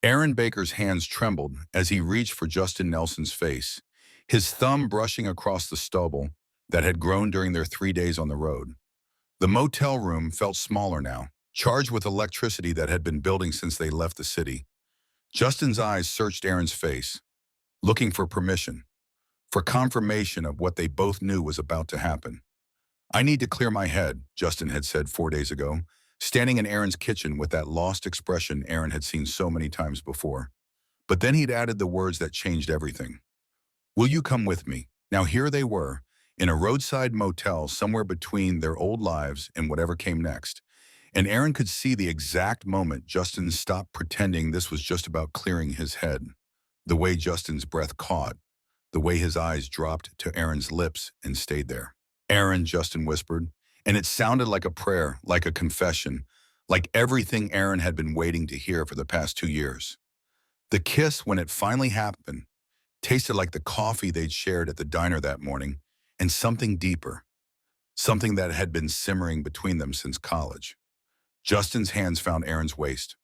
Aaron Baker's hands trembled as he reached for Justin Nelson's face, his thumb brushing across the stubble that had grown during their 3 days on the road. The motel room felt smaller now, charged with electricity that had been building since they left the city. Justin's eyes searched Aaron's face, looking for permission, for confirmation of what they both knew was about to happen. "I need to clear my head," Justin had said 4 days ago, standing in Aaron's kitchen with that lost expression Aaron had seen so many times before. But then he'd added the words that changed everything. "Will you come with me?" Now here they were, in a roadside motel somewhere between their old lives and whatever came next. And Aaron could see the exact moment Justin stopped pretending this was just about clearing his head. The way Justin's breath caught, the way his eyes dropped to Aaron's lips and stayed there. "Aaron," Justin whispered, and it sounded like a prayer, like a confession, like everything Aaron had been waiting to hear for the past 2 years. The kiss, when it finally happened, tasted like the coffee they'd shared at the diner that morning, and something deeper, something that had been simmering between them since college. Justin's hands found Aaron's waist,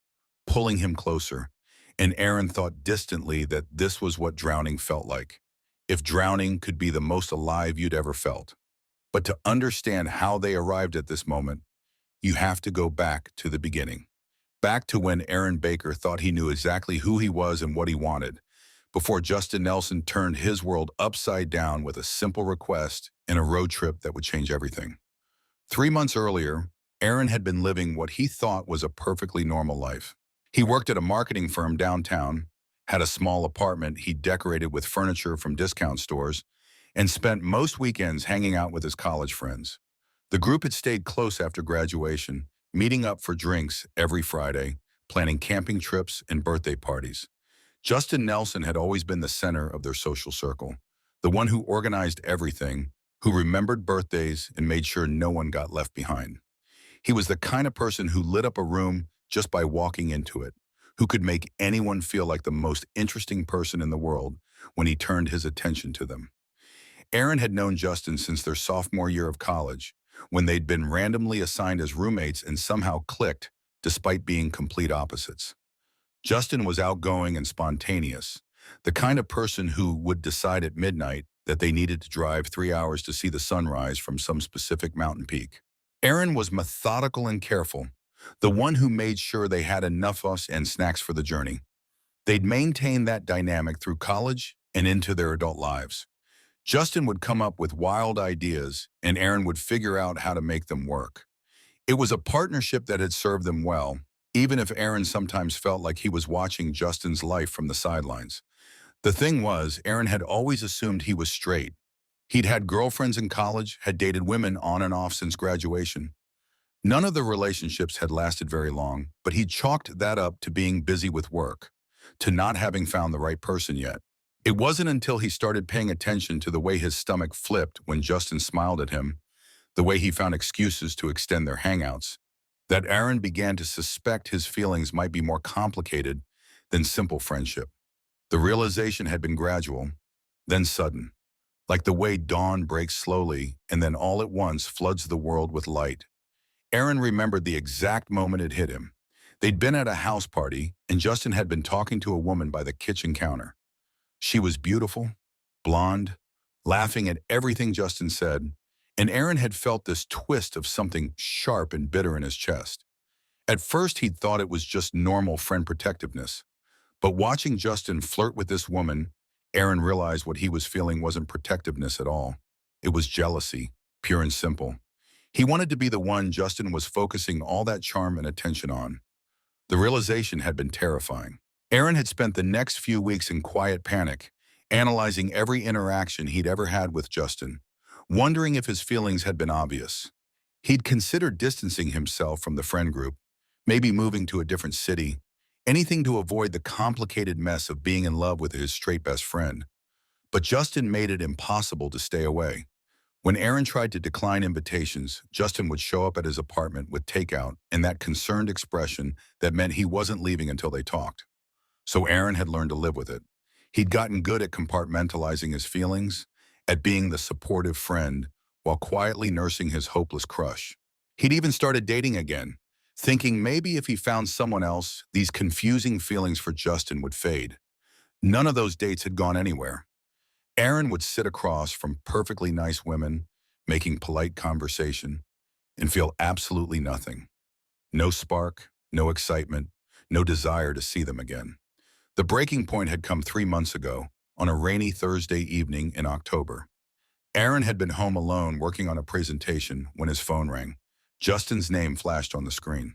pulling him closer, and Aaron thought distantly that this was what drowning felt like, if drowning could be the most alive you'd ever felt. But to understand how they arrived at this moment, you have to go back to the beginning. Back to when Aaron Baker thought he knew exactly who he was and what he wanted, before Justin Nelson turned his world upside down with a simple request and a road trip that would change everything. 3 months earlier, Aaron had been living what he thought was a perfectly normal life. He worked at a marketing firm downtown, had a small apartment he decorated with furniture from discount stores, and spent most weekends hanging out with his college friends. The group had stayed close after graduation, meeting up for drinks every Friday, planning camping trips and birthday parties. Justin Nelson had always been the center of their social circle, the one who organized everything, who remembered birthdays and made sure no one got left behind. He was the kind of person who lit up a room just by walking into it, who could make anyone feel like the most interesting person in the world when he turned his attention to them. Aaron had known Justin since their sophomore year of college, when they'd been randomly assigned as roommates and somehow clicked, despite being complete opposites. Justin was outgoing and spontaneous, the kind of person who would decide at midnight that they needed to drive 3 hours to see the sunrise from some specific mountain peak. Aaron was methodical and careful, the one who made sure they had enough us and snacks for the journey. They'd maintained that dynamic through college and into their adult lives. Justin would come up with wild ideas, and Aaron would figure out how to make them work. It was a partnership that had served them well, even if Aaron sometimes felt like he was watching Justin's life from the sidelines. The thing was, Aaron had always assumed he was straight. He'd had girlfriends in college, had dated women on and off since graduation. None of the relationships had lasted very long, but he chalked that up to being busy with work, to not having found the right person yet. It wasn't until he started paying attention to the way his stomach flipped when Justin smiled at him, the way he found excuses to extend their hangouts, that Aaron began to suspect his feelings might be more complicated than simple friendship. The realization had been gradual, then sudden, like the way dawn breaks slowly and then all at once floods the world with light. Aaron remembered the exact moment it hit him. They'd been at a house party, and Justin had been talking to a woman by the kitchen counter. She was beautiful, blonde, laughing at everything Justin said, and Aaron had felt this twist of something sharp and bitter in his chest. At first, he'd thought it was just normal friend protectiveness, but watching Justin flirt with this woman, Aaron realized what he was feeling wasn't protectiveness at all. It was jealousy, pure and simple. He wanted to be the one Justin was focusing all that charm and attention on. The realization had been terrifying. Aaron had spent the next few weeks in quiet panic, analyzing every interaction he'd ever had with Justin, wondering if his feelings had been obvious. He'd considered distancing himself from the friend group, maybe moving to a different city, anything to avoid the complicated mess of being in love with his straight best friend. But Justin made it impossible to stay away. When Aaron tried to decline invitations, Justin would show up at his apartment with takeout and that concerned expression that meant he wasn't leaving until they talked. So Aaron had learned to live with it. He'd gotten good at compartmentalizing his feelings, at being the supportive friend, while quietly nursing his hopeless crush. He'd even started dating again, thinking maybe if he found someone else, these confusing feelings for Justin would fade. None of those dates had gone anywhere. Aaron would sit across from perfectly nice women, making polite conversation, and feel absolutely nothing. No spark, no excitement, no desire to see them again. The breaking point had come 3 months ago, on a rainy Thursday evening in October. Aaron had been home alone working on a presentation when his phone rang. Justin's name flashed on the screen.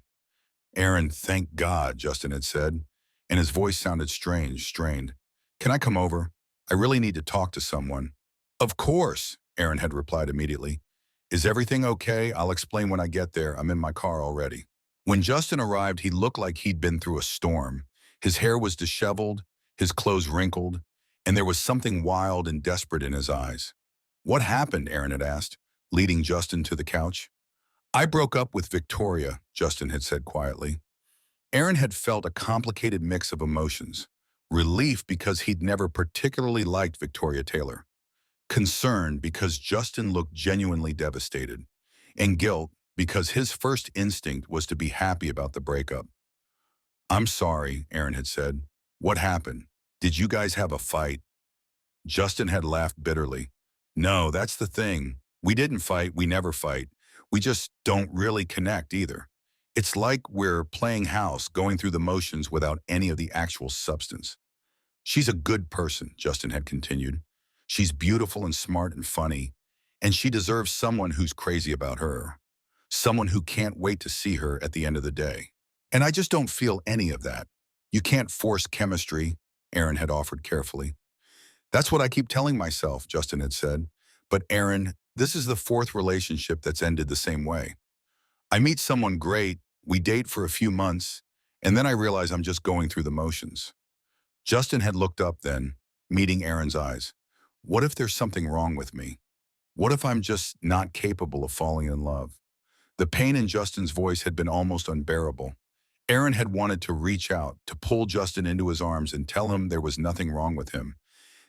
Aaron, thank God, Justin had said, and his voice sounded strange, strained. Can I come over? I really need to talk to someone. Of course, Aaron had replied immediately. Is everything okay? I'll explain when I get there. I'm in my car already. When Justin arrived, he looked like he'd been through a storm. His hair was disheveled, his clothes wrinkled, and there was something wild and desperate in his eyes. What happened? Aaron had asked, leading Justin to the couch. I broke up with Victoria, Justin had said quietly. Aaron had felt a complicated mix of emotions. Relief because he'd never particularly liked Victoria Taylor. Concern because Justin looked genuinely devastated. And guilt because his first instinct was to be happy about the breakup. I'm sorry, Aaron had said. What happened? Did you guys have a fight? Justin had laughed bitterly. No, that's the thing. We didn't fight, we never fight. We just don't really connect either. It's like we're playing house, going through the motions without any of the actual substance. She's a good person, Justin had continued. She's beautiful and smart and funny, and she deserves someone who's crazy about her. Someone who can't wait to see her at the end of the day. And I just don't feel any of that. You can't force chemistry, Aaron had offered carefully. That's what I keep telling myself, Justin had said. But Aaron, this is the fourth relationship that's ended the same way. I meet someone great, we date for a few months, and then I realize I'm just going through the motions. Justin had looked up then, meeting Aaron's eyes. What if there's something wrong with me? What if I'm just not capable of falling in love? The pain in Justin's voice had been almost unbearable. Aaron had wanted to reach out, to pull Justin into his arms and tell him there was nothing wrong with him,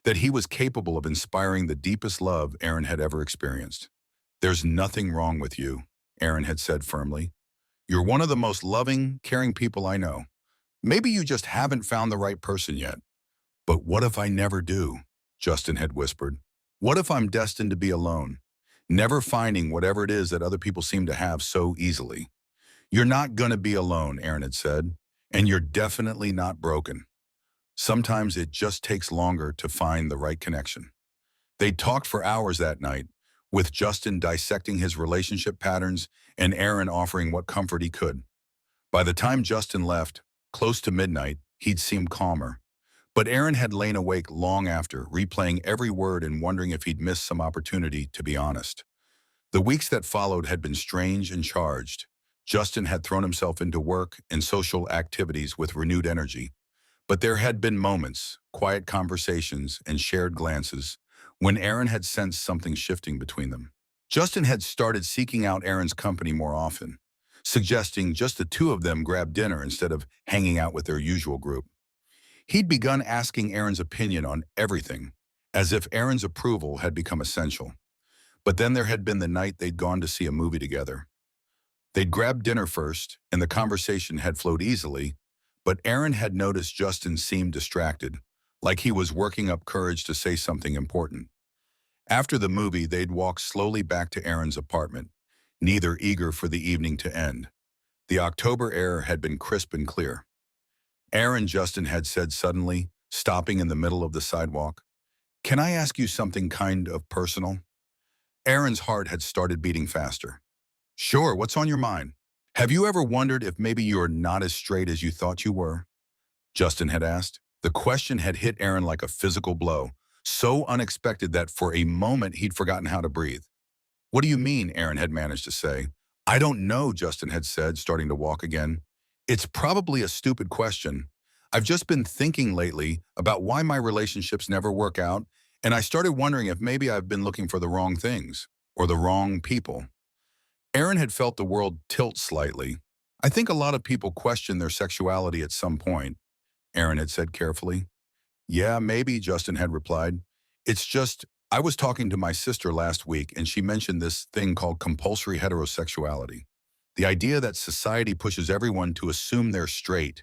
that he was capable of inspiring the deepest love Aaron had ever experienced. There's nothing wrong with you, Aaron had said firmly. You're one of the most loving, caring people I know. Maybe you just haven't found the right person yet. But what if I never do? Justin had whispered. What if I'm destined to be alone, never finding whatever it is that other people seem to have so easily? You're not gonna be alone, Aaron had said, and you're definitely not broken. Sometimes it just takes longer to find the right connection. They talked for hours that night, with Justin dissecting his relationship patterns and Aaron offering what comfort he could. By the time Justin left, close to midnight, he'd seemed calmer. But Aaron had lain awake long after, replaying every word and wondering if he'd missed some opportunity to be honest. The weeks that followed had been strange and charged. Justin had thrown himself into work and social activities with renewed energy. But there had been moments, quiet conversations, and shared glances, when Aaron had sensed something shifting between them. Justin had started seeking out Aaron's company more often, suggesting just the two of them grab dinner instead of hanging out with their usual group. He'd begun asking Aaron's opinion on everything, as if Aaron's approval had become essential. But then there had been the night they'd gone to see a movie together. They'd grabbed dinner first, and the conversation had flowed easily, but Aaron had noticed Justin seemed distracted, like he was working up courage to say something important. After the movie, they'd walk slowly back to Aaron's apartment, neither eager for the evening to end. The October air had been crisp and clear. Aaron, Justin had said suddenly, stopping in the middle of the sidewalk, "Can I ask you something kind of personal?" Aaron's heart had started beating faster. Sure, what's on your mind? Have you ever wondered if maybe you're not as straight as you thought you were? Justin had asked. The question had hit Aaron like a physical blow, so unexpected that for a moment he'd forgotten how to breathe. What do you mean? Aaron had managed to say. I don't know, Justin had said, starting to walk again. It's probably a stupid question. I've just been thinking lately about why my relationships never work out, and I started wondering if maybe I've been looking for the wrong things, or the wrong people. Aaron had felt the world tilt slightly. I think a lot of people question their sexuality at some point, Aaron had said carefully. Yeah, maybe, Justin had replied. It's just, I was talking to my sister last week and she mentioned this thing called compulsory heterosexuality. The idea that society pushes everyone to assume they're straight,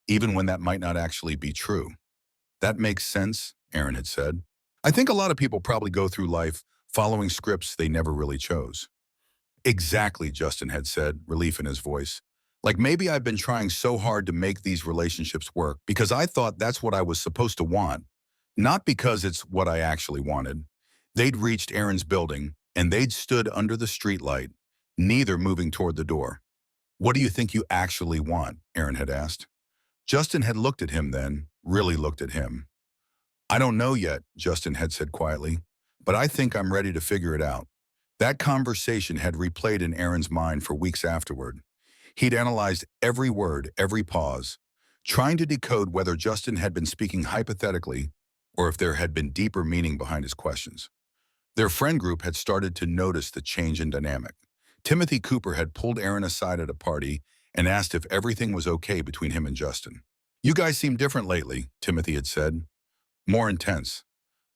even when that might not actually be true. That makes sense, Aaron had said. I think a lot of people probably go through life following scripts they never really chose. Exactly, Justin had said, relief in his voice. Like maybe I've been trying so hard to make these relationships work because I thought that's what I was supposed to want, not because it's what I actually wanted. They'd reached Aaron's building, and they'd stood under the streetlight, neither moving toward the door. What do you think you actually want? Aaron had asked. Justin had looked at him then, really looked at him. I don't know yet, Justin had said quietly, but I think I'm ready to figure it out. That conversation had replayed in Aaron's mind for weeks afterward. He'd analyzed every word, every pause, trying to decode whether Justin had been speaking hypothetically or if there had been deeper meaning behind his questions. Their friend group had started to notice the change in dynamic. Timothy Cooper had pulled Aaron aside at a party and asked if everything was okay between him and Justin. You guys seem different lately, Timothy had said. More intense.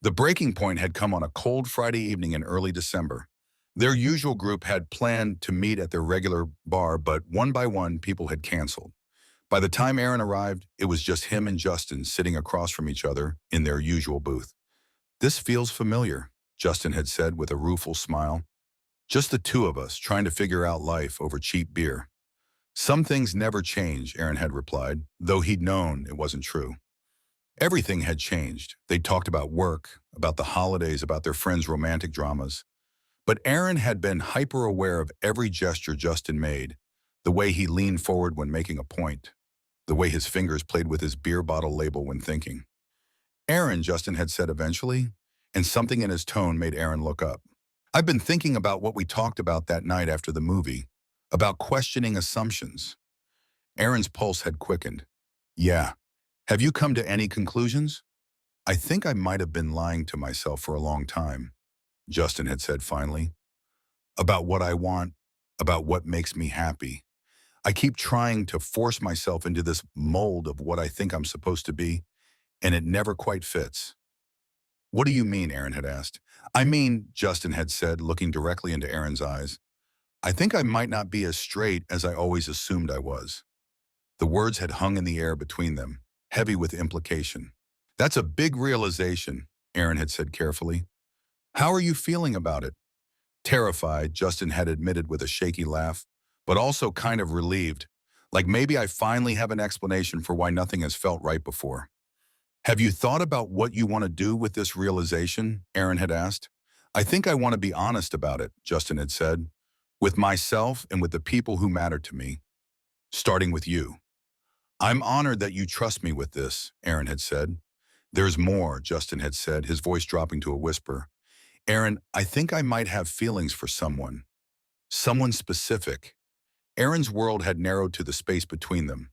The breaking point had come on a cold Friday evening in early December. Their usual group had planned to meet at their regular bar, but one by one, people had canceled. By the time Aaron arrived, it was just him and Justin sitting across from each other in their usual booth. This feels familiar, Justin had said with a rueful smile. Just the two of us trying to figure out life over cheap beer. Some things never change, Aaron had replied, though he'd known it wasn't true. Everything had changed. They talked about work, about the holidays, about their friends' romantic dramas. But Aaron had been hyper-aware of every gesture Justin made, the way he leaned forward when making a point, the way his fingers played with his beer bottle label when thinking. Aaron, Justin had said eventually, and something in his tone made Aaron look up. I've been thinking about what we talked about that night after the movie, about questioning assumptions. Aaron's pulse had quickened. Yeah. Have you come to any conclusions? I think I might have been lying to myself for a long time, Justin had said finally. About what I want, about what makes me happy. I keep trying to force myself into this mold of what I think I'm supposed to be, and it never quite fits. What do you mean? Aaron had asked. I mean, Justin had said, looking directly into Aaron's eyes. I think I might not be as straight as I always assumed I was. The words had hung in the air between them, heavy with implication. That's a big realization, Aaron had said carefully. How are you feeling about it? Terrified, Justin had admitted with a shaky laugh, but also kind of relieved, like maybe I finally have an explanation for why nothing has felt right before. Have you thought about what you want to do with this realization? Aaron had asked. I think I want to be honest about it, Justin had said, with myself and with the people who matter to me, starting with you. I'm honored that you trust me with this, Aaron had said. There's more, Justin had said, his voice dropping to a whisper. Aaron, I think I might have feelings for someone. Someone specific. Aaron's world had narrowed to the space between them.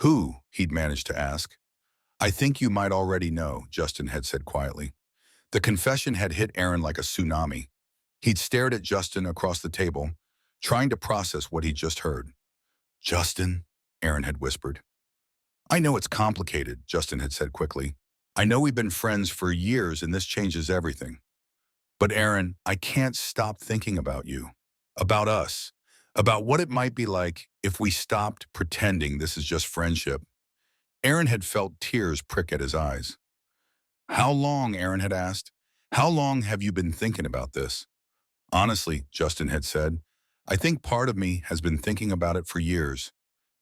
Who? He'd managed to ask. I think you might already know, Justin had said quietly. The confession had hit Aaron like a tsunami. He'd stared at Justin across the table, trying to process what he'd just heard. Justin, Aaron had whispered. I know it's complicated, Justin had said quickly. I know we've been friends for years and this changes everything. But Aaron, I can't stop thinking about you, about us, about what it might be like if we stopped pretending this is just friendship. Aaron had felt tears prick at his eyes. How long, Aaron had asked, how long have you been thinking about this? Honestly, Justin had said, I think part of me has been thinking about it for years,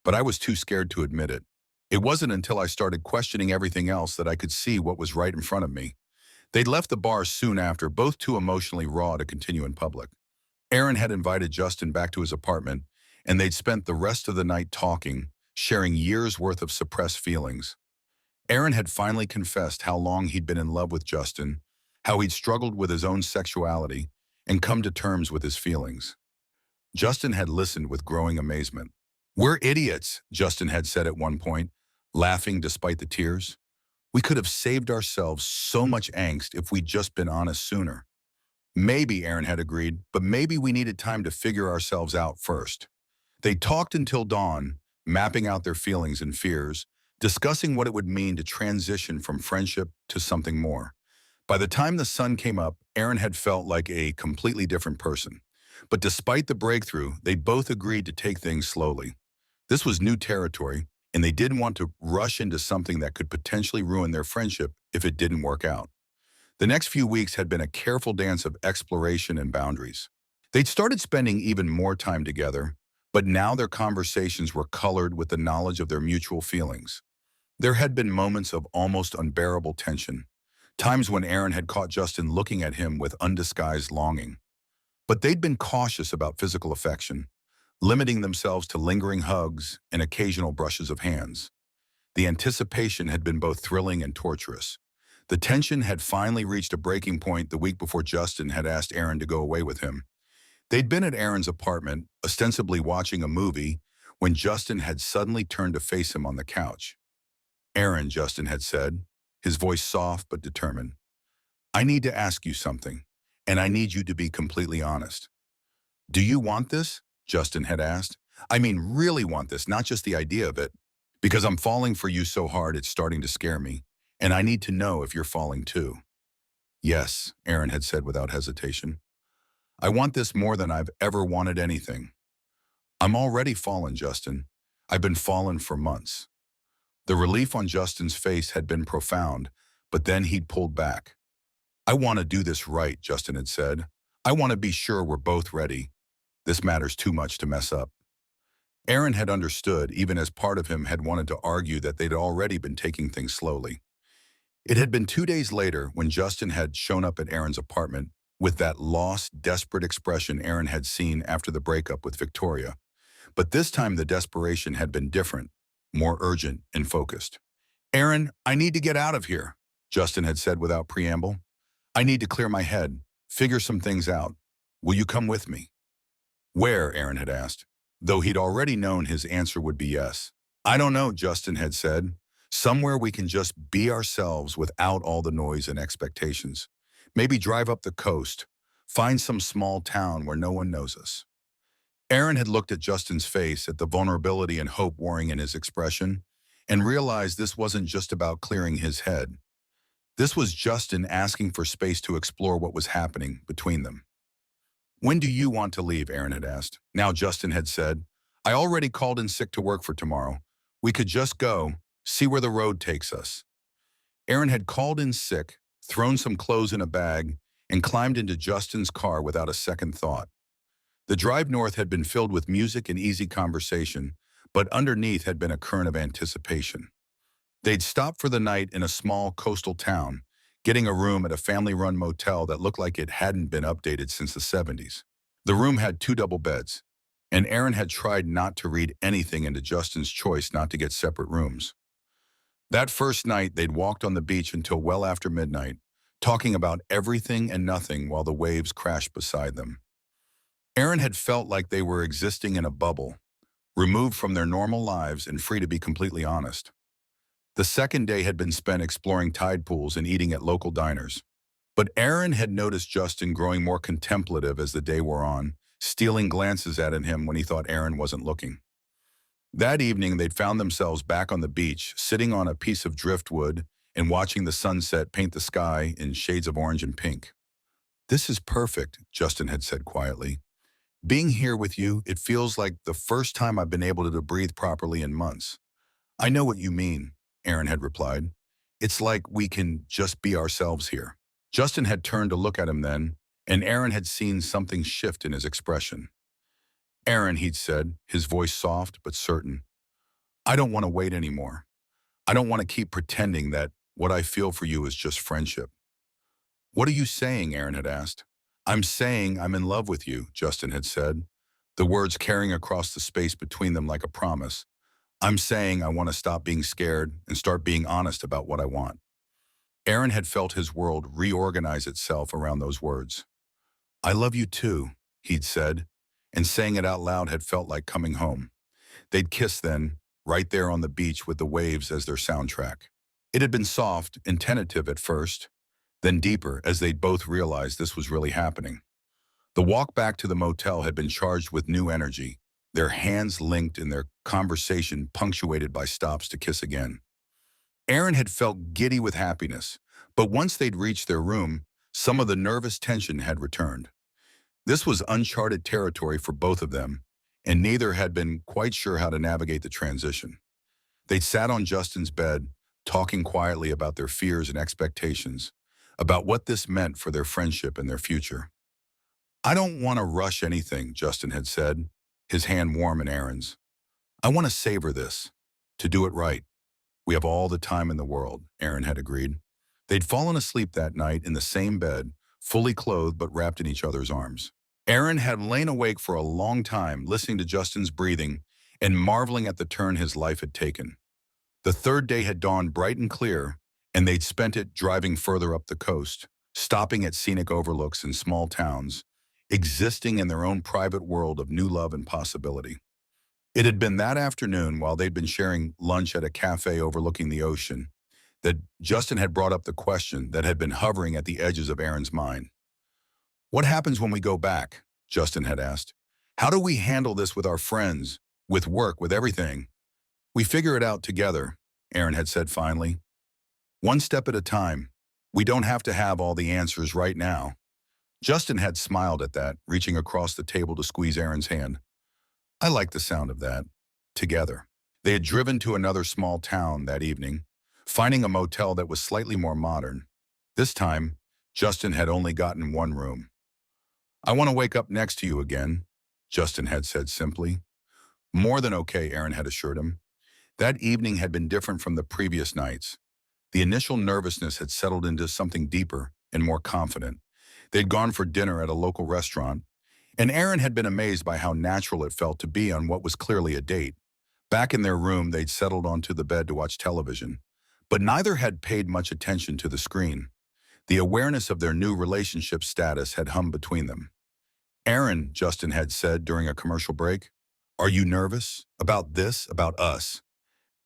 but I was too scared to admit it. It wasn't until I started questioning everything else that I could see what was right in front of me. They'd left the bar soon after, both too emotionally raw to continue in public. Aaron had invited Justin back to his apartment, and they'd spent the rest of the night talking, sharing years' worth of suppressed feelings. Aaron had finally confessed how long he'd been in love with Justin, how he'd struggled with his own sexuality, and come to terms with his feelings. Justin had listened with growing amazement. We're idiots, Justin had said at one point, laughing despite the tears. We could have saved ourselves so much angst if we'd just been honest sooner. Maybe, Aaron had agreed, but maybe we needed time to figure ourselves out first. They talked until dawn, mapping out their feelings and fears, discussing what it would mean to transition from friendship to something more. By the time the sun came up, Aaron had felt like a completely different person. But despite the breakthrough, they both agreed to take things slowly. This was new territory, and they didn't want to rush into something that could potentially ruin their friendship if it didn't work out. The next few weeks had been a careful dance of exploration and boundaries. They'd started spending even more time together, but now their conversations were colored with the knowledge of their mutual feelings. There had been moments of almost unbearable tension, times when Aaron had caught Justin looking at him with undisguised longing. But they'd been cautious about physical affection, limiting themselves to lingering hugs and occasional brushes of hands. The anticipation had been both thrilling and torturous. The tension had finally reached a breaking point the week before Justin had asked Aaron to go away with him. They'd been at Aaron's apartment, ostensibly watching a movie, when Justin had suddenly turned to face him on the couch. "Aaron," Justin had said, his voice soft but determined, "I need to ask you something, and I need you to be completely honest." "Do you want this?" Justin had asked. "I mean, really want this, not just the idea of it. Because I'm falling for you so hard it's starting to scare me, and I need to know if you're falling too." "Yes," Aaron had said without hesitation. "I want this more than I've ever wanted anything." "I'm already fallen, Justin. I've been fallen for months." The relief on Justin's face had been profound, but then he'd pulled back. "I want to do this right," Justin had said. "I want to be sure we're both ready. This matters too much to mess up." Aaron had understood, even as part of him had wanted to argue that they'd already been taking things slowly. It had been 2 days later when Justin had shown up at Aaron's apartment with that lost, desperate expression Aaron had seen after the breakup with Victoria. But this time the desperation had been different, more urgent and focused. "Aaron, I need to get out of here," Justin had said without preamble. "I need to clear my head, figure some things out. Will you come with me?" "Where?" Aaron had asked, though he'd already known his answer would be yes. "I don't know," Justin had said. "Somewhere we can just be ourselves without all the noise and expectations. Maybe drive up the coast, find some small town where no one knows us." Aaron had looked at Justin's face, at the vulnerability and hope warring in his expression, and realized this wasn't just about clearing his head. This was Justin asking for space to explore what was happening between them. "When do you want to leave?" Aaron had asked. Now Justin had said, "I already called in sick to work for tomorrow. We could just go, see where the road takes us." Aaron had called in sick, thrown some clothes in a bag, and climbed into Justin's car without a second thought. The drive north had been filled with music and easy conversation, but underneath had been a current of anticipation. They'd stopped for the night in a small coastal town, getting a room at a family-run motel that looked like it hadn't been updated since the 70s. The room had 2 double beds, and Aaron had tried not to read anything into Justin's choice not to get separate rooms. That first night, they'd walked on the beach until well after midnight, talking about everything and nothing while the waves crashed beside them. Aaron had felt like they were existing in a bubble, removed from their normal lives and free to be completely honest. The second day had been spent exploring tide pools and eating at local diners. But Aaron had noticed Justin growing more contemplative as the day wore on, stealing glances at him when he thought Aaron wasn't looking. That evening, they'd found themselves back on the beach, sitting on a piece of driftwood and watching the sunset paint the sky in shades of orange and pink. "This is perfect," Justin had said quietly. "Being here with you, it feels like the first time I've been able to breathe properly in months." "I know what you mean," Aaron had replied. "It's like we can just be ourselves here." Justin had turned to look at him then, and Aaron had seen something shift in his expression. "Aaron," he'd said, his voice soft but certain, "I don't want to wait anymore. I don't want to keep pretending that what I feel for you is just friendship." "What are you saying?" Aaron had asked. "I'm saying I'm in love with you," Justin had said, the words carrying across the space between them like a promise. "I'm saying I want to stop being scared and start being honest about what I want." Aaron had felt his world reorganize itself around those words. "I love you too," he'd said, and saying it out loud had felt like coming home. They'd kissed then, right there on the beach with the waves as their soundtrack. It had been soft and tentative at first, then deeper as they'd both realized this was really happening. The walk back to the motel had been charged with new energy, their hands linked and their conversation punctuated by stops to kiss again. Aaron had felt giddy with happiness, but once they'd reached their room, some of the nervous tension had returned. This was uncharted territory for both of them, and neither had been quite sure how to navigate the transition. They'd sat on Justin's bed, talking quietly about their fears and expectations, about what this meant for their friendship and their future. "I don't want to rush anything," Justin had said, his hand warm in Aaron's. "I want to savor this, to do it right. We have all the time in the world," Aaron had agreed. They'd fallen asleep that night in the same bed, fully clothed but wrapped in each other's arms. Aaron had lain awake for a long time, listening to Justin's breathing and marveling at the turn his life had taken. The third day had dawned bright and clear, and they'd spent it driving further up the coast, stopping at scenic overlooks in small towns, existing in their own private world of new love and possibility. It had been that afternoon, while they'd been sharing lunch at a cafe overlooking the ocean, that Justin had brought up the question that had been hovering at the edges of Aaron's mind. "What happens when we go back?" Justin had asked. "How do we handle this with our friends, with work, with everything?" "We figure it out together," Aaron had said finally. "One step at a time. We don't have to have all the answers right now." Justin had smiled at that, reaching across the table to squeeze Aaron's hand. "I like the sound of that. Together." They had driven to another small town that evening, finding a motel that was slightly more modern. This time, Justin had only gotten one room. "I want to wake up next to you again," Justin had said simply. "More than okay," Aaron had assured him. That evening had been different from the previous nights. The initial nervousness had settled into something deeper and more confident. They'd gone for dinner at a local restaurant, and Aaron had been amazed by how natural it felt to be on what was clearly a date. Back in their room, they'd settled onto the bed to watch television, but neither had paid much attention to the screen. The awareness of their new relationship status had hung between them. "Aaron," Justin had said during a commercial break, "are you nervous? About this? About us?"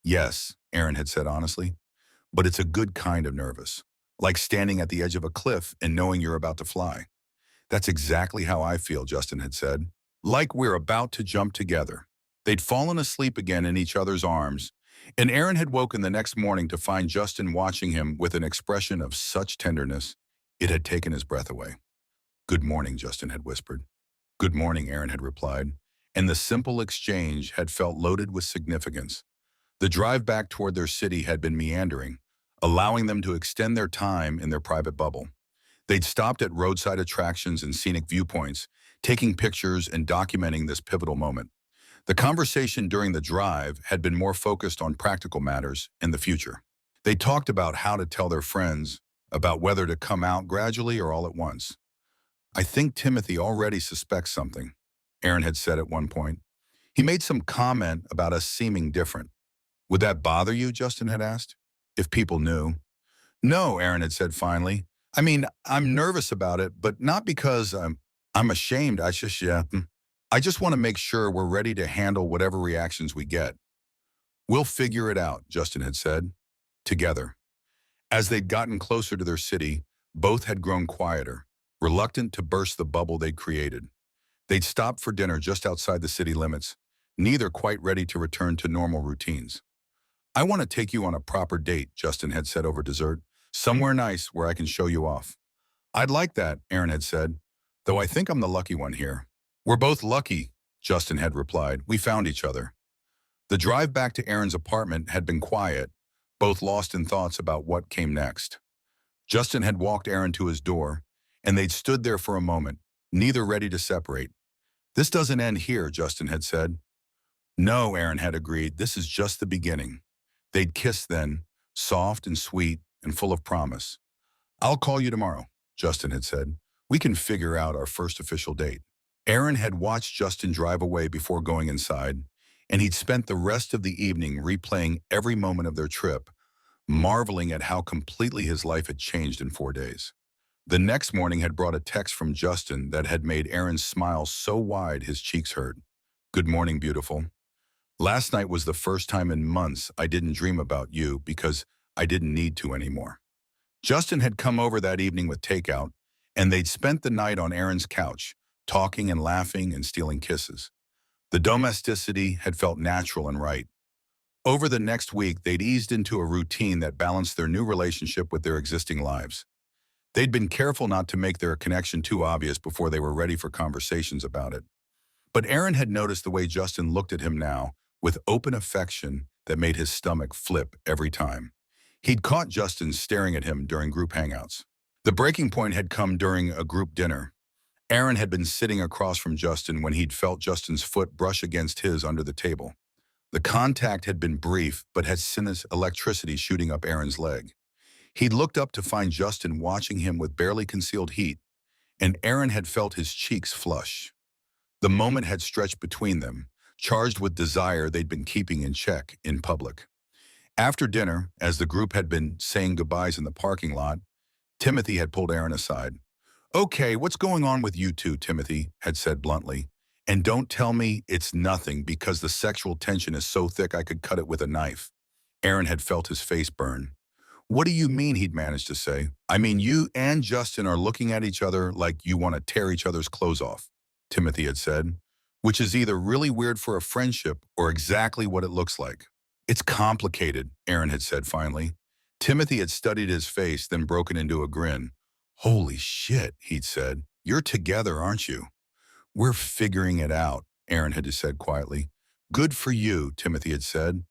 "Yes," Aaron had said honestly, "but it's a good kind of nervous. Like standing at the edge of a cliff and knowing you're about to fly." "That's exactly how I feel," Justin had said. "Like we're about to jump together." They'd fallen asleep again in each other's arms, and Aaron had woken the next morning to find Justin watching him with an expression of such tenderness, it had taken his breath away. "Good morning," Justin had whispered. "Good morning," Aaron had replied, and the simple exchange had felt loaded with significance. The drive back toward their city had been meandering, allowing them to extend their time in their private bubble. They'd stopped at roadside attractions and scenic viewpoints, taking pictures and documenting this pivotal moment. The conversation during the drive had been more focused on practical matters and the future. They talked about how to tell their friends, about whether to come out gradually or all at once. "I think Timothy already suspects something," Aaron had said at one point. "He made some comment about us seeming different." "Would that bother you?" Justin had asked. "If people knew." "No," Aaron had said finally. "I mean, I'm nervous about it, but not because I'm ashamed. I just want to make sure we're ready to handle whatever reactions we get." "We'll figure it out," Justin had said. Together. As they'd gotten closer to their city, both had grown quieter, reluctant to burst the bubble they'd created. They'd stopped for dinner just outside the city limits, neither quite ready to return to normal routines. "I want to take you on a proper date," Justin had said over dessert. "Somewhere nice where I can show you off." "I'd like that," Aaron had said, "though I think I'm the lucky one here." "We're both lucky," Justin had replied. "We found each other." The drive back to Aaron's apartment had been quiet, both lost in thoughts about what came next. Justin had walked Aaron to his door, and they'd stood there for a moment, neither ready to separate. "This doesn't end here," Justin had said. "No," Aaron had agreed, "this is just the beginning." They'd kissed then, soft and sweet and full of promise. "I'll call you tomorrow," Justin had said. "We can figure out our first official date." Aaron had watched Justin drive away before going inside, and he'd spent the rest of the evening replaying every moment of their trip, marveling at how completely his life had changed in 4 days. The next morning had brought a text from Justin that had made Aaron's smile so wide his cheeks hurt. "Good morning, beautiful. Last night was the first time in months I didn't dream about you because I didn't need to anymore." Justin had come over that evening with takeout, and they'd spent the night on Aaron's couch, talking and laughing and stealing kisses. The domesticity had felt natural and right. Over the next week, they'd eased into a routine that balanced their new relationship with their existing lives. They'd been careful not to make their connection too obvious before they were ready for conversations about it. But Aaron had noticed the way Justin looked at him now, with open affection that made his stomach flip every time. He'd caught Justin staring at him during group hangouts. The breaking point had come during a group dinner. Aaron had been sitting across from Justin when he'd felt Justin's foot brush against his under the table. The contact had been brief, but had sent electricity shooting up Aaron's leg. He'd looked up to find Justin watching him with barely concealed heat, and Aaron had felt his cheeks flush. The moment had stretched between them, charged with desire they'd been keeping in check in public. After dinner, as the group had been saying goodbyes in the parking lot, Timothy had pulled Aaron aside. "Okay, what's going on with you two?" Timothy had said bluntly. "And don't tell me it's nothing because the sexual tension is so thick I could cut it with a knife." Aaron had felt his face burn. "What do you mean?" he'd managed to say. "I mean, you and Justin are looking at each other like you want to tear each other's clothes off," Timothy had said, "which is either really weird for a friendship or exactly what it looks like." "It's complicated," Aaron had said finally. Timothy had studied his face, then broken into a grin. "Holy shit," he'd said. "You're together, aren't you?" "We're figuring it out," Aaron had said quietly. "Good for you," Timothy had said.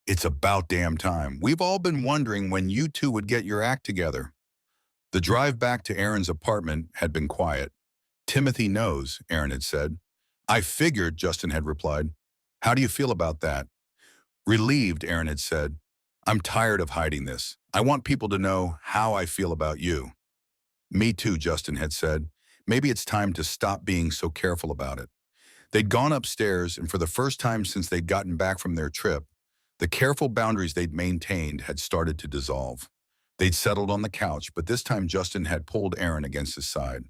"It's about damn time. We've all been wondering when you two would get your act together." The drive back to Aaron's apartment had been quiet. "Timothy knows," Aaron had said. "I figured," Justin had replied. "How do you feel about that?" "Relieved," Aaron had said. "I'm tired of hiding this. I want people to know how I feel about you." "Me too," Justin had said. "Maybe it's time to stop being so careful about it." They'd gone upstairs, and for the first time since they'd gotten back from their trip, the careful boundaries they'd maintained had started to dissolve. They'd settled on the couch, but this time Justin had pulled Aaron against his side.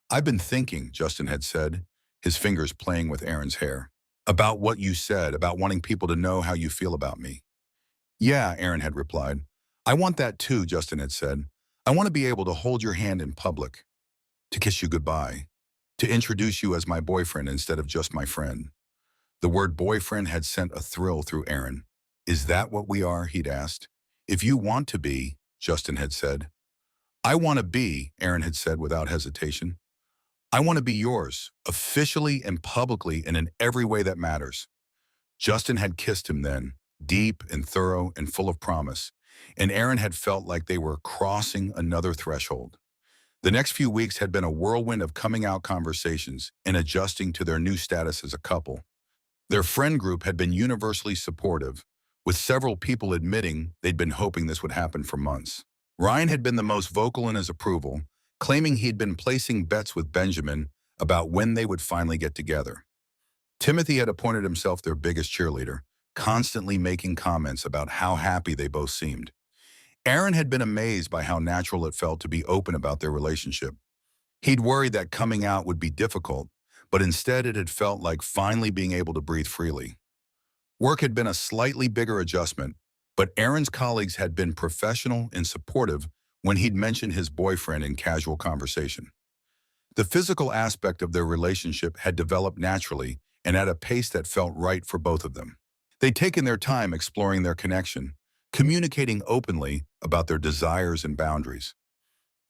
"I've been thinking," Justin had said, his fingers playing with Aaron's hair, "about what you said, about wanting people to know how you feel about me." "Yeah," Aaron had replied. "I want that too," Justin had said. "I want to be able to hold your hand in public, to kiss you goodbye, to introduce you as my boyfriend instead of just my friend." The word boyfriend had sent a thrill through Aaron. "Is that what we are?" he'd asked. "If you want to be," Justin had said. "I want to be," Aaron had said without hesitation. "I want to be yours, officially and publicly and in every way that matters." Justin had kissed him then, deep and thorough and full of promise, and Aaron had felt like they were crossing another threshold. The next few weeks had been a whirlwind of coming out conversations and adjusting to their new status as a couple. Their friend group had been universally supportive, with several people admitting they'd been hoping this would happen for months. Ryan had been the most vocal in his approval, claiming he'd been placing bets with Benjamin about when they would finally get together. Timothy had appointed himself their biggest cheerleader, constantly making comments about how happy they both seemed. Aaron had been amazed by how natural it felt to be open about their relationship. He'd worried that coming out would be difficult, but instead it had felt like finally being able to breathe freely. Work had been a slightly bigger adjustment, but Aaron's colleagues had been professional and supportive when he'd mentioned his boyfriend in casual conversation. The physical aspect of their relationship had developed naturally and at a pace that felt right for both of them. They'd taken their time exploring their connection, communicating openly about their desires and boundaries.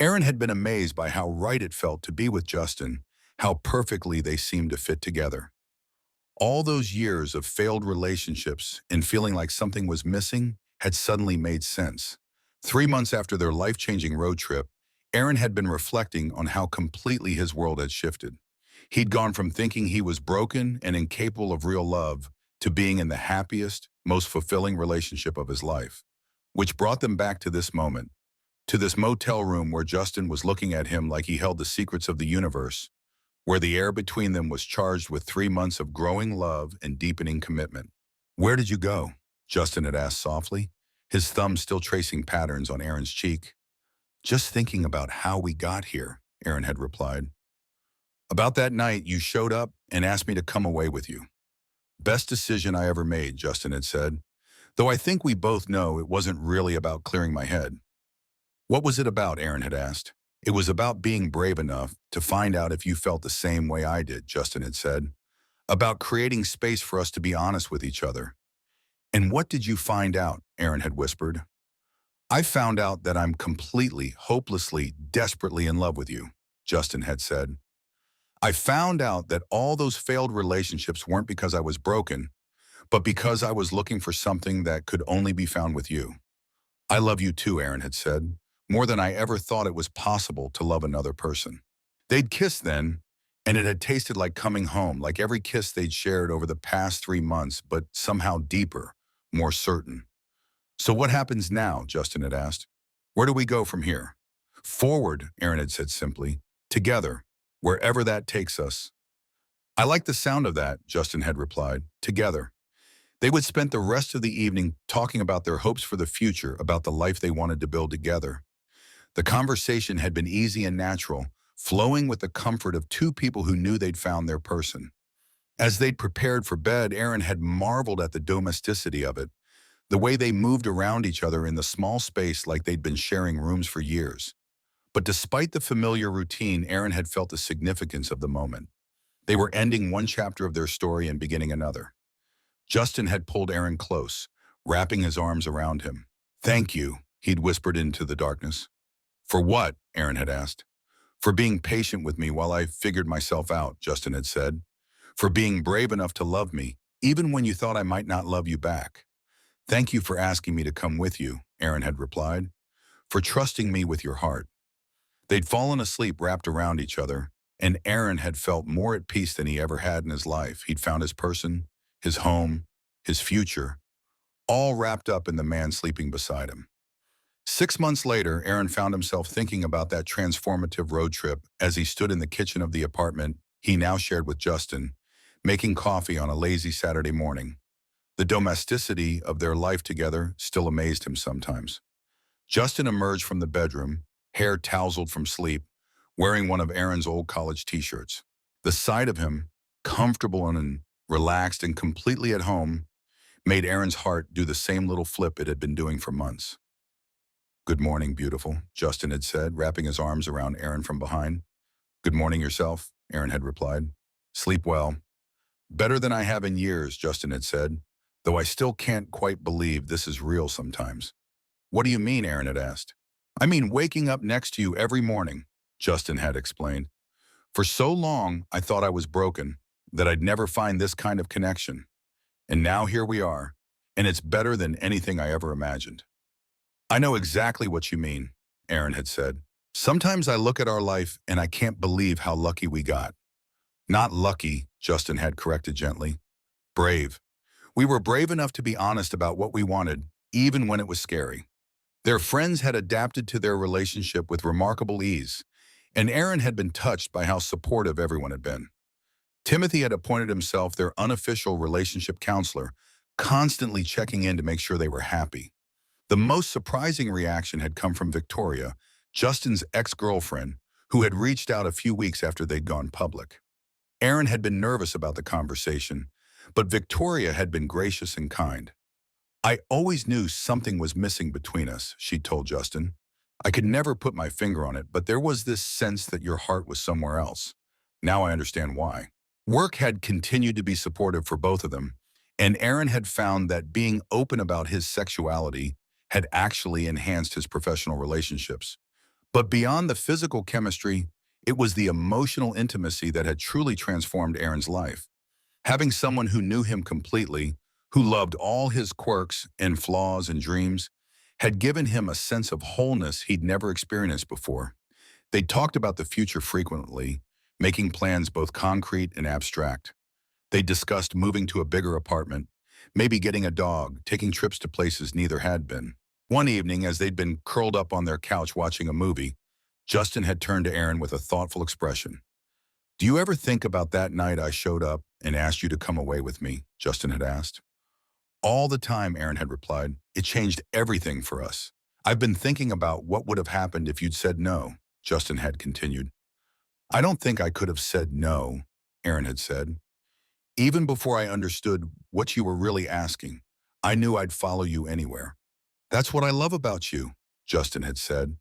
Aaron had been amazed by how right it felt to be with Justin, how perfectly they seemed to fit together. All those years of failed relationships and feeling like something was missing had suddenly made sense. 3 months after their life-changing road trip, Aaron had been reflecting on how completely his world had shifted. He'd gone from thinking he was broken and incapable of real love to being in the happiest, most fulfilling relationship of his life, which brought them back to this moment, to this motel room where Justin was looking at him like he held the secrets of the universe, where the air between them was charged with 3 months of growing love and deepening commitment. "Where did you go?" Justin had asked softly, his thumb still tracing patterns on Aaron's cheek. "Just thinking about how we got here," Aaron had replied. "About that night, you showed up and asked me to come away with you." "Best decision I ever made," Justin had said, "though I think we both know it wasn't really about clearing my head." "What was it about?" Aaron had asked. "It was about being brave enough to find out if you felt the same way I did," Justin had said. "About creating space for us to be honest with each other." "And what did you find out?" Aaron had whispered. I found out that I'm completely, hopelessly, desperately in love with you, Justin had said. I found out that all those failed relationships weren't because I was broken, but because I was looking for something that could only be found with you. I love you too, Aaron had said, more than I ever thought it was possible to love another person. They'd kissed then, and it had tasted like coming home, like every kiss they'd shared over the past 3 months, but somehow deeper, more certain. So what happens now, Justin had asked. Where do we go from here? Forward, Aaron had said simply. Together, wherever that takes us. I like the sound of that, Justin had replied. Together. They would spend the rest of the evening talking about their hopes for the future, about the life they wanted to build together. The conversation had been easy and natural, flowing with the comfort of two people who knew they'd found their person. As they'd prepared for bed, Aaron had marveled at the domesticity of it, the way they moved around each other in the small space like they'd been sharing rooms for years. But despite the familiar routine, Aaron had felt the significance of the moment. They were ending one chapter of their story and beginning another. Justin had pulled Aaron close, wrapping his arms around him. Thank you, he'd whispered into the darkness. For what? Aaron had asked. For being patient with me while I figured myself out, Justin had said. For being brave enough to love me, even when you thought I might not love you back. Thank you for asking me to come with you, Aaron had replied. For trusting me with your heart. They'd fallen asleep wrapped around each other, and Aaron had felt more at peace than he ever had in his life. He'd found his person, his home, his future, all wrapped up in the man sleeping beside him. 6 months later, Aaron found himself thinking about that transformative road trip as he stood in the kitchen of the apartment he now shared with Justin, making coffee on a lazy Saturday morning. The domesticity of their life together still amazed him sometimes. Justin emerged from the bedroom, hair tousled from sleep, wearing one of Aaron's old college t-shirts. The sight of him, comfortable and relaxed and completely at home, made Aaron's heart do the same little flip it had been doing for months. Good morning, beautiful, Justin had said, wrapping his arms around Aaron from behind. Good morning yourself, Aaron had replied. Sleep well. Better than I have in years, Justin had said, though I still can't quite believe this is real sometimes. What do you mean, Aaron had asked. I mean waking up next to you every morning, Justin had explained. For so long, I thought I was broken, that I'd never find this kind of connection. And now here we are, and it's better than anything I ever imagined. I know exactly what you mean, Aaron had said. Sometimes I look at our life and I can't believe how lucky we got. Not lucky, Justin had corrected gently. Brave. We were brave enough to be honest about what we wanted, even when it was scary. Their friends had adapted to their relationship with remarkable ease, and Aaron had been touched by how supportive everyone had been. Timothy had appointed himself their unofficial relationship counselor, constantly checking in to make sure they were happy. The most surprising reaction had come from Victoria, Justin's ex-girlfriend, who had reached out a few weeks after they'd gone public. Aaron had been nervous about the conversation, but Victoria had been gracious and kind. I always knew something was missing between us, she told Justin. I could never put my finger on it, but there was this sense that your heart was somewhere else. Now I understand why. Work had continued to be supportive for both of them, and Aaron had found that being open about his sexuality had actually enhanced his professional relationships. But beyond the physical chemistry, it was the emotional intimacy that had truly transformed Aaron's life. Having someone who knew him completely, who loved all his quirks and flaws and dreams, had given him a sense of wholeness he'd never experienced before. They talked about the future frequently, making plans both concrete and abstract. They discussed moving to a bigger apartment, maybe getting a dog, taking trips to places neither had been. One evening, as they'd been curled up on their couch watching a movie, Justin had turned to Aaron with a thoughtful expression. Do you ever think about that night I showed up and asked you to come away with me? Justin had asked. All the time, Aaron had replied. It changed everything for us. I've been thinking about what would have happened if you'd said no, Justin had continued. I don't think I could have said no, Aaron had said. Even before I understood what you were really asking, I knew I'd follow you anywhere. That's what I love about you, Justin had said.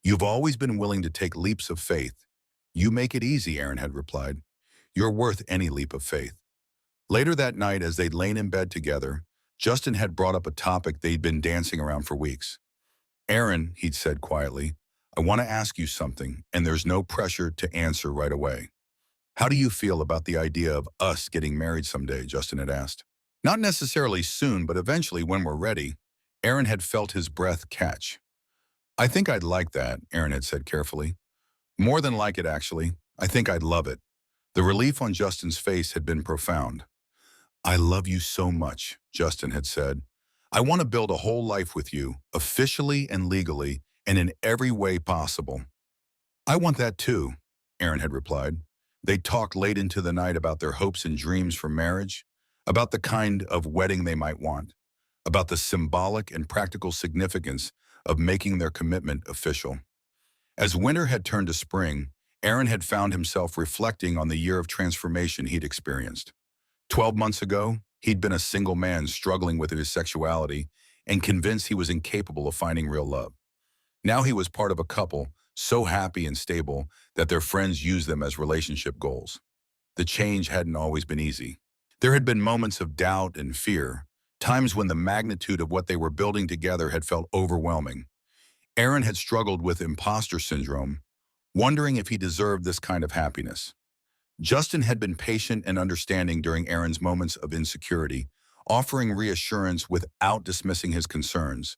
You've always been willing to take leaps of faith. You make it easy, Aaron had replied. You're worth any leap of faith. Later that night, as they'd lain in bed together, Justin had brought up a topic they'd been dancing around for weeks. "Aaron," he'd said quietly, "I want to ask you something, and there's no pressure to answer right away." "How do you feel about the idea of us getting married someday?" Justin had asked. "Not necessarily soon, but eventually when we're ready." Aaron had felt his breath catch. "I think I'd like that," Aaron had said carefully. "More than like it, actually. I think I'd love it." The relief on Justin's face had been profound. "I love you so much," Justin had said. "I want to build a whole life with you, officially and legally, and in every way possible." "I want that too," Aaron had replied. They talked late into the night about their hopes and dreams for marriage, about the kind of wedding they might want, about the symbolic and practical significance of making their commitment official. As winter had turned to spring, Aaron had found himself reflecting on the year of transformation he'd experienced. 12 months ago, he'd been a single man struggling with his sexuality and convinced he was incapable of finding real love. Now he was part of a couple so happy and stable that their friends used them as relationship goals. The change hadn't always been easy. There had been moments of doubt and fear, times when the magnitude of what they were building together had felt overwhelming. Aaron had struggled with imposter syndrome, wondering if he deserved this kind of happiness. Justin had been patient and understanding during Aaron's moments of insecurity, offering reassurance without dismissing his concerns.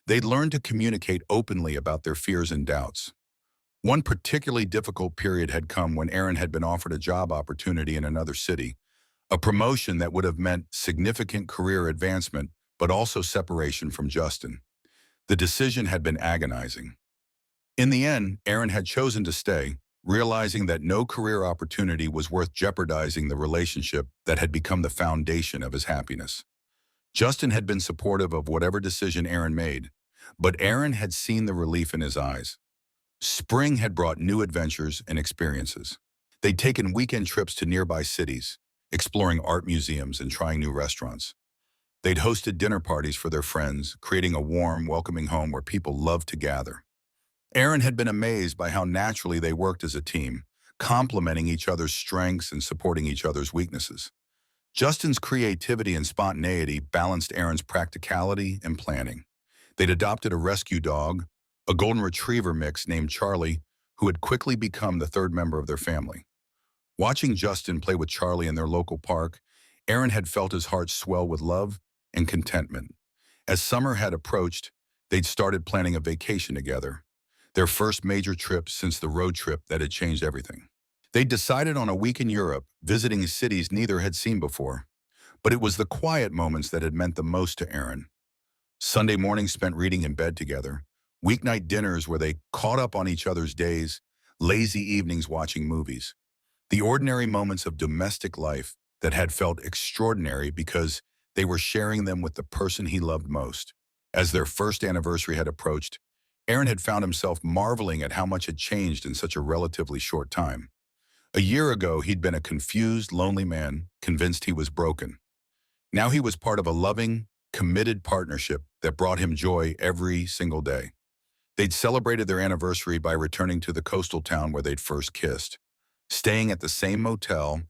They'd learned to communicate openly about their fears and doubts. One particularly difficult period had come when Aaron had been offered a job opportunity in another city, a promotion that would have meant significant career advancement, but also separation from Justin. The decision had been agonizing. In the end, Aaron had chosen to stay, realizing that no career opportunity was worth jeopardizing the relationship that had become the foundation of his happiness. Justin had been supportive of whatever decision Aaron made, but Aaron had seen the relief in his eyes. Spring had brought new adventures and experiences. They'd taken weekend trips to nearby cities, exploring art museums and trying new restaurants. They'd hosted dinner parties for their friends, creating a warm, welcoming home where people loved to gather. Aaron had been amazed by how naturally they worked as a team, complementing each other's strengths and supporting each other's weaknesses. Justin's creativity and spontaneity balanced Aaron's practicality and planning. They'd adopted a rescue dog, a golden retriever mix named Charlie, who had quickly become the third member of their family. Watching Justin play with Charlie in their local park, Aaron had felt his heart swell with love and contentment. As summer had approached, they'd started planning a vacation together, their first major trip since the road trip that had changed everything. They'd decided on a week in Europe, visiting cities neither had seen before. But it was the quiet moments that had meant the most to Aaron. Sunday mornings spent reading in bed together, weeknight dinners where they caught up on each other's days, lazy evenings watching movies. The ordinary moments of domestic life that had felt extraordinary because they were sharing them with the person he loved most. As their first anniversary had approached, Aaron had found himself marveling at how much had changed in such a relatively short time. A year ago, he'd been a confused, lonely man, convinced he was broken. Now he was part of a loving, committed partnership that brought him joy every single day. They'd celebrated their anniversary by returning to the coastal town where they'd first kissed, staying at the same motel,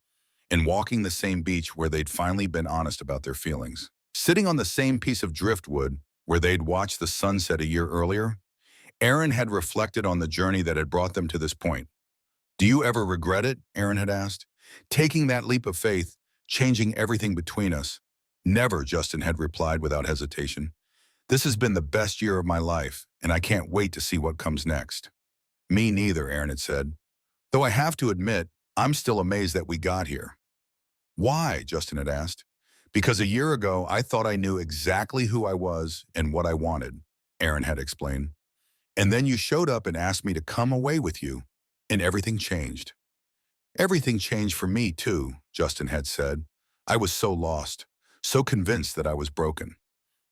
and walking the same beach where they'd finally been honest about their feelings. Sitting on the same piece of driftwood where they'd watched the sunset a year earlier, Aaron had reflected on the journey that had brought them to this point. "Do you ever regret it?" Aaron had asked. "Taking that leap of faith, changing everything between us." "Never," Justin had replied without hesitation. "This has been the best year of my life, and I can't wait to see what comes next." "Me neither," Aaron had said. "Though I have to admit, I'm still amazed that we got here." "Why?" Justin had asked. "Because a year ago, I thought I knew exactly who I was and what I wanted," Aaron had explained. "And then you showed up and asked me to come away with you, and everything changed." "Everything changed for me, too," Justin had said. "I was so lost, so convinced that I was broken.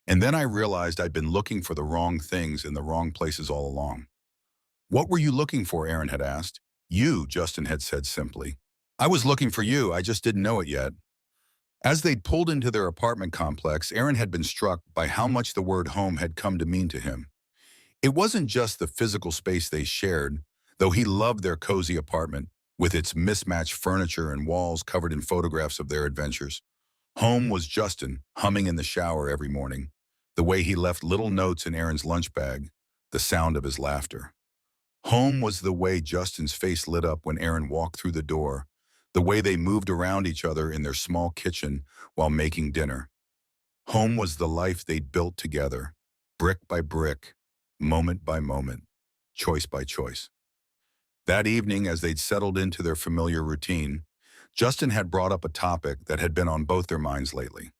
And then I realized I'd been looking for the wrong things in the wrong places all along." "What were you looking for?" Aaron had asked. "You," Justin had said simply. "I was looking for you, I just didn't know it yet." As they'd pulled into their apartment complex, Aaron had been struck by how much the word home had come to mean to him. It wasn't just the physical space they shared, though he loved their cozy apartment, with its mismatched furniture and walls covered in photographs of their adventures. Home was Justin, humming in the shower every morning, the way he left little notes in Aaron's lunch bag, the sound of his laughter. Home was the way Justin's face lit up when Aaron walked through the door, the way they moved around each other in their small kitchen while making dinner. Home was the life they'd built together, brick by brick, moment by moment, choice by choice. That evening, as they'd settled into their familiar routine, Justin had brought up a topic that had been on both their minds lately.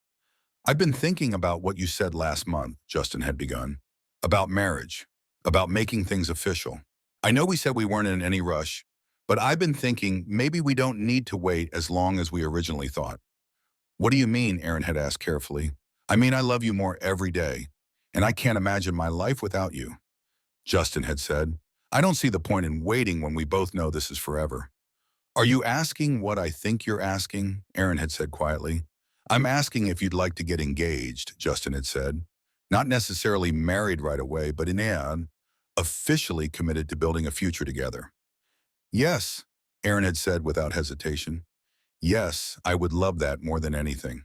"I've been thinking about what you said last month," Justin had begun, "about marriage, about making things official. I know we said we weren't in any rush, but I've been thinking maybe we don't need to wait as long as we originally thought." "What do you mean?" Aaron had asked carefully. "I mean, I love you more every day, and I can't imagine my life without you," Justin had said. "I don't see the point in waiting when we both know this is forever." "Are you asking what I think you're asking?" Aaron had said quietly. "I'm asking if you'd like to get engaged," Justin had said. "Not necessarily married right away, but in the end, officially committed to building a future together." "Yes," Aaron had said without hesitation. "Yes, I would love that more than anything."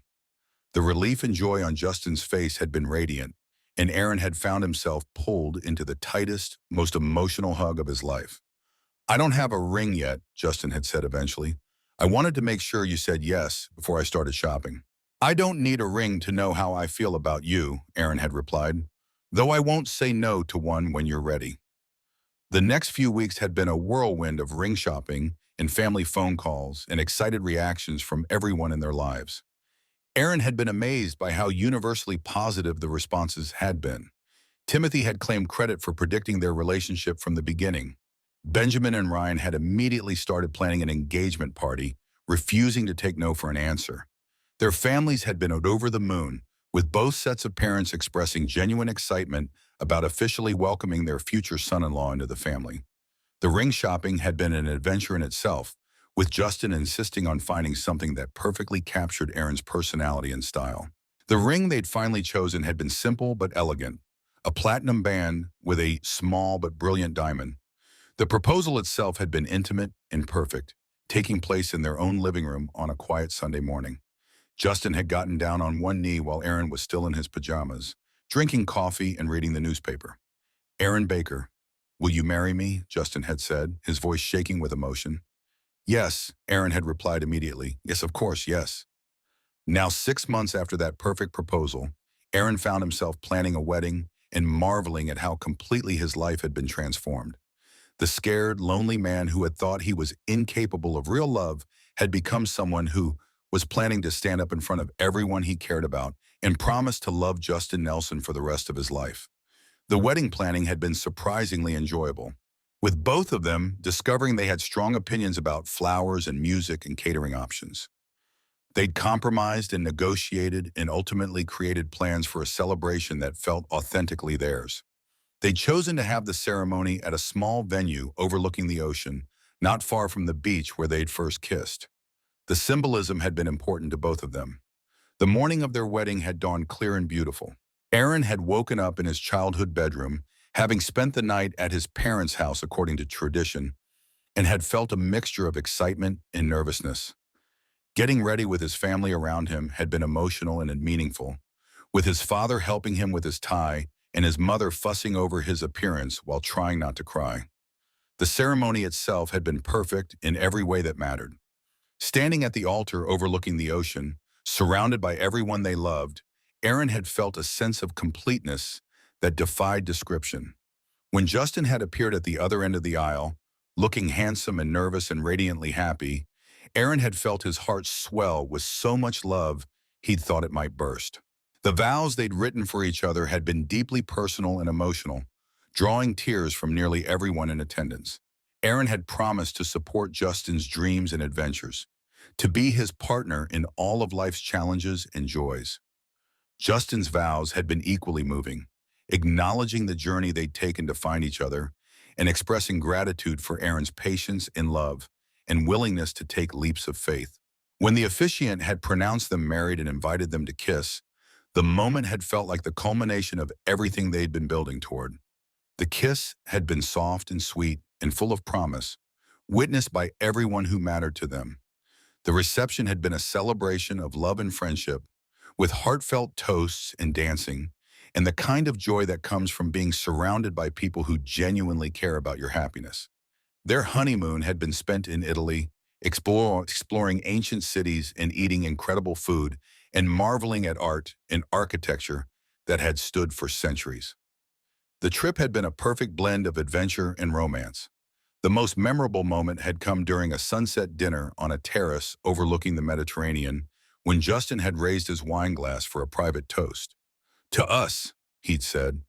The relief and joy on Justin's face had been radiant, and Aaron had found himself pulled into the tightest, most emotional hug of his life. "I don't have a ring yet," Justin had said eventually. "I wanted to make sure you said yes before I started shopping." "I don't need a ring to know how I feel about you," Aaron had replied, "though I won't say no to one when you're ready." The next few weeks had been a whirlwind of ring shopping and family phone calls and excited reactions from everyone in their lives. Aaron had been amazed by how universally positive the responses had been. Timothy had claimed credit for predicting their relationship from the beginning. Benjamin and Ryan had immediately started planning an engagement party, refusing to take no for an answer. Their families had been over the moon, with both sets of parents expressing genuine excitement about officially welcoming their future son-in-law into the family. The ring shopping had been an adventure in itself, with Justin insisting on finding something that perfectly captured Aaron's personality and style. The ring they'd finally chosen had been simple but elegant, a platinum band with a small but brilliant diamond. The proposal itself had been intimate and perfect, taking place in their own living room on a quiet Sunday morning. Justin had gotten down on one knee while Aaron was still in his pajamas, drinking coffee and reading the newspaper. "Aaron Baker, will you marry me?" Justin had said, his voice shaking with emotion. "Yes," Aaron had replied immediately. "Yes, of course, yes." Now 6 months after that perfect proposal, Aaron found himself planning a wedding and marveling at how completely his life had been transformed. The scared, lonely man who had thought he was incapable of real love had become someone who was planning to stand up in front of everyone he cared about and promised to love Justin Nelson for the rest of his life. The wedding planning had been surprisingly enjoyable, with both of them discovering they had strong opinions about flowers and music and catering options. They'd compromised and negotiated and ultimately created plans for a celebration that felt authentically theirs. They'd chosen to have the ceremony at a small venue overlooking the ocean, not far from the beach where they'd first kissed. The symbolism had been important to both of them. The morning of their wedding had dawned clear and beautiful. Aaron had woken up in his childhood bedroom, having spent the night at his parents' house according to tradition, and had felt a mixture of excitement and nervousness. Getting ready with his family around him had been emotional and meaningful, with his father helping him with his tie and his mother fussing over his appearance while trying not to cry. The ceremony itself had been perfect in every way that mattered. Standing at the altar overlooking the ocean, surrounded by everyone they loved, Aaron had felt a sense of completeness that defied description. When Justin had appeared at the other end of the aisle, looking handsome and nervous and radiantly happy, Aaron had felt his heart swell with so much love he'd thought it might burst. The vows they'd written for each other had been deeply personal and emotional, drawing tears from nearly everyone in attendance. Aaron had promised to support Justin's dreams and adventures, to be his partner in all of life's challenges and joys. Justin's vows had been equally moving, acknowledging the journey they'd taken to find each other and expressing gratitude for Aaron's patience and love and willingness to take leaps of faith. When the officiant had pronounced them married and invited them to kiss, the moment had felt like the culmination of everything they'd been building toward. The kiss had been soft and sweet and full of promise, witnessed by everyone who mattered to them. The reception had been a celebration of love and friendship, with heartfelt toasts and dancing, and the kind of joy that comes from being surrounded by people who genuinely care about your happiness. Their honeymoon had been spent in Italy, exploring ancient cities and eating incredible food and marveling at art and architecture that had stood for centuries. The trip had been a perfect blend of adventure and romance. The most memorable moment had come during a sunset dinner on a terrace overlooking the Mediterranean when Justin had raised his wine glass for a private toast. To us, he'd said,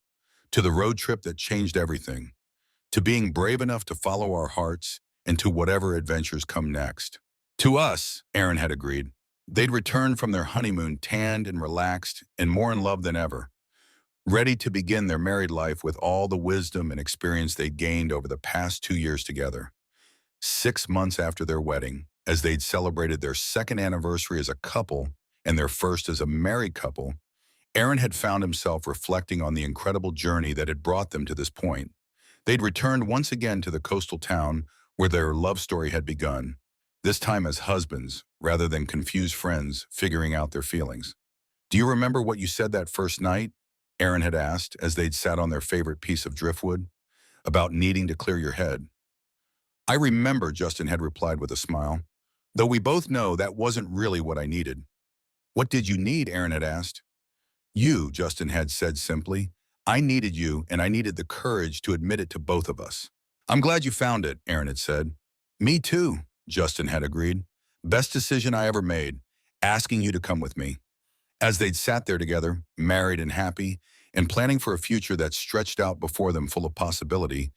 to the road trip that changed everything, to being brave enough to follow our hearts, and to whatever adventures come next. To us, Aaron had agreed. They'd returned from their honeymoon tanned and relaxed and more in love than ever, ready to begin their married life with all the wisdom and experience they'd gained over the past 2 years together. 6 months after their wedding, as they'd celebrated their second anniversary as a couple and their first as a married couple, Aaron had found himself reflecting on the incredible journey that had brought them to this point. They'd returned once again to the coastal town where their love story had begun, this time as husbands rather than confused friends figuring out their feelings. "Do you remember what you said that first night?" Aaron had asked as they'd sat on their favorite piece of driftwood. "About needing to clear your head." "I remember," Justin had replied with a smile, "though we both know that wasn't really what I needed." "What did you need?" Aaron had asked. "You," Justin had said simply. "I needed you, and I needed the courage to admit it to both of us." "I'm glad you found it," Aaron had said. "Me too," Justin had agreed. "Best decision I ever made, asking you to come with me." As they'd sat there together, married and happy, and planning for a future that stretched out before them full of possibility,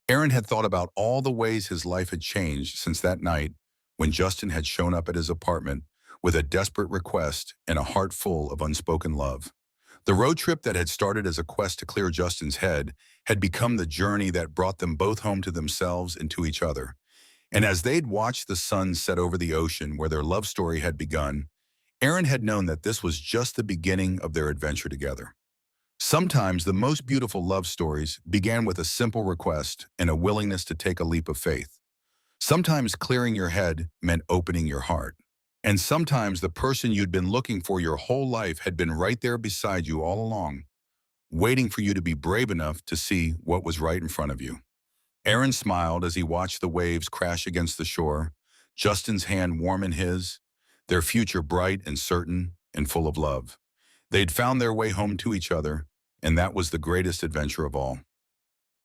Aaron had thought about all the ways his life had changed since that night when Justin had shown up at his apartment with a desperate request and a heart full of unspoken love. The road trip that had started as a quest to clear Justin's head had become the journey that brought them both home to themselves and to each other. And as they'd watched the sun set over the ocean where their love story had begun, Aaron had known that this was just the beginning of their adventure together. Sometimes the most beautiful love stories began with a simple request and a willingness to take a leap of faith. Sometimes clearing your head meant opening your heart. And sometimes the person you'd been looking for your whole life had been right there beside you all along, waiting for you to be brave enough to see what was right in front of you. Aaron smiled as he watched the waves crash against the shore, Justin's hand warm in his, their future bright and certain and full of love. They'd found their way home to each other, and that was the greatest adventure of all.